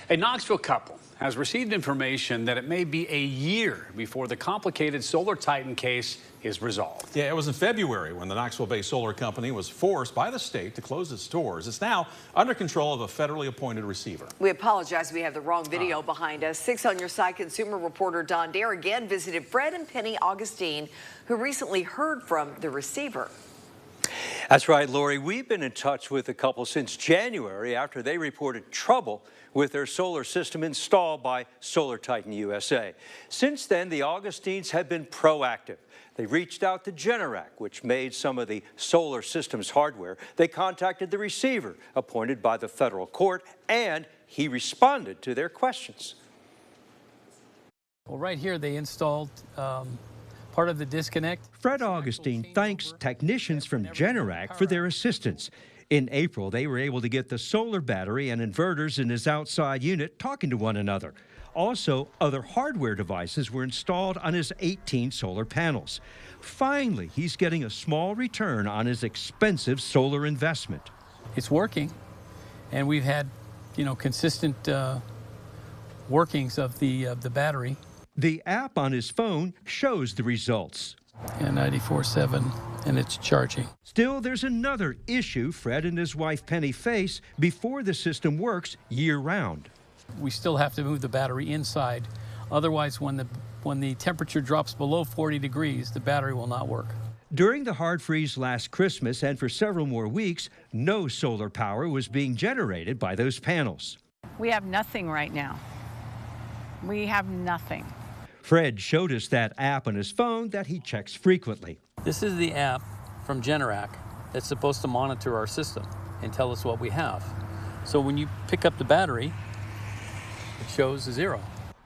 A Knoxville couple has received information that it may be a year before the complicated Solar Titan case is resolved. Yeah, it was in February when the Knoxville-based solar company was forced by the state to close its doors. It's now under control of a federally appointed receiver. We apologize. We have the wrong video behind us. 6 on your side consumer reporter Don Dare again visited Fred and Penny Augustine, who recently heard from the receiver. That's right, Lori. We've been in touch with the couple since January after they reported trouble with their solar system installed by Solar Titan USA. Since then, the Augustines have been proactive. They reached out to Generac, which made some of the solar system's hardware. They contacted the receiver appointed by the federal court, and he responded to their questions. Well, right here they installed part of the disconnect. Fred Augustine thanks technicians from Generac for their assistance. In April, they were able to get the solar battery and inverters in his outside unit talking to one another. Also, other hardware devices were installed on his 18 solar panels. Finally, he's getting a small return on his expensive solar investment. It's working, and we've had, consistent workings of the battery. The app on his phone shows the results. And 94.7, and it's charging. Still, there's another issue Fred and his wife Penny face before the system works year-round. We still have to move the battery inside. Otherwise, when the temperature drops below 40 degrees, the battery will not work. During the hard freeze last Christmas and for several more weeks, no solar power was being generated by those panels. We have nothing right now. We have nothing. Fred showed us that app on his phone that he checks frequently. This is the app from Generac that's supposed to monitor our system and tell us what we have. So when you pick up the battery, it shows a 0.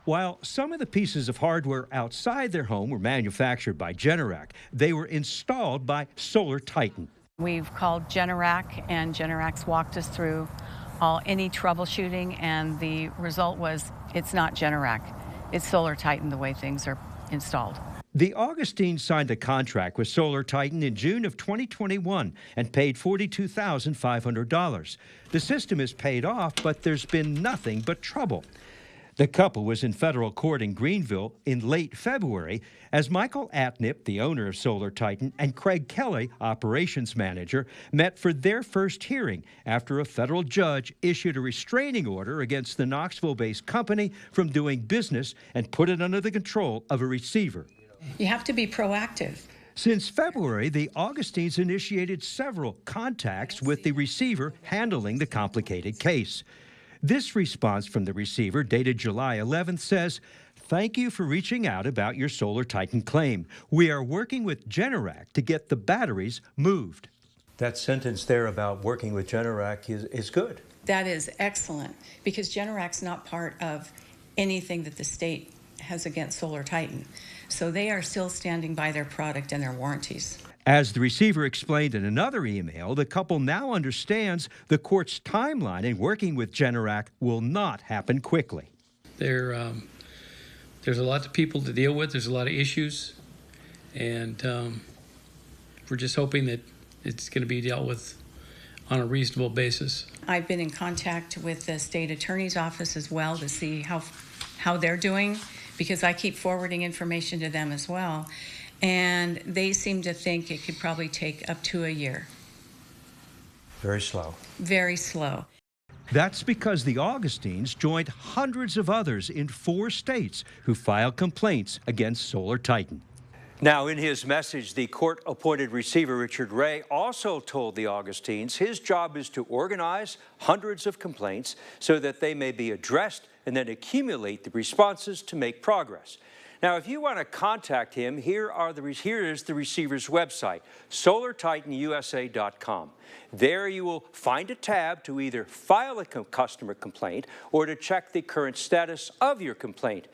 While some of the pieces of hardware outside their home were manufactured by Generac, they were installed by Solar Titan. We've called Generac, and Generac's walked us through any troubleshooting, and the result was it's not Generac. It's Solar Titan the way things are installed. The Augustines signed a contract with Solar Titan in June of 2021 and paid $42,500. The system is paid off, but there's been nothing but trouble. The couple was in federal court in Greenville in late February as Michael Atnip, the owner of Solar Titan, and Craig Kelly, operations manager, met for their first hearing after a federal judge issued a restraining order against the Knoxville-based company from doing business and put it under the control of a receiver. You have to be proactive. Since February, the Augustines initiated several contacts with the receiver handling the complicated case. This response from the receiver, dated July 11th, says, "Thank you for reaching out about your Solar Titan claim. We are working with Generac to get the batteries moved." That sentence there about working with Generac is good. That is excellent, because Generac's not part of anything that the state has against Solar Titan. So they are still standing by their product and their warranties. As the receiver explained in another email, the couple now understands the court's timeline in working with Generac will not happen quickly. There's a lot of people to deal with. There's a lot of issues, and we're just hoping that it's going to be dealt with on a reasonable basis. I've been in contact with the state attorney's office as well to see how they're doing, because I keep forwarding information to them as well. And they seem to think it could probably take up to a year. Very slow. Very slow. That's because the Augustines joined hundreds of others in 4 states who filed complaints against Solar Titan. Now, in his message, the court-appointed receiver, Richard Ray, also told the Augustines his job is to organize hundreds of complaints so that they may be addressed and then accumulate the responses to make progress. Now, if you want to contact him, here is the receiver's website, solartitanusa.com. There you will find a tab to either file a customer complaint or to check the current status of your complaint.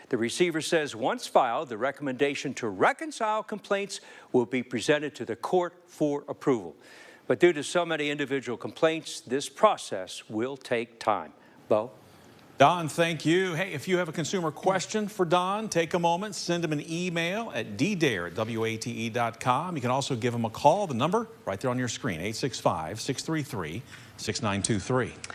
The receiver says once filed, the recommendation to reconcile complaints will be presented to the court for approval. But due to so many individual complaints, this process will take time. Bo? Don, thank you. Hey, if you have a consumer question for Don, take a moment, send him an email at ddare@wate.com. You can also give him a call. The number right there on your screen, 865-633-6923.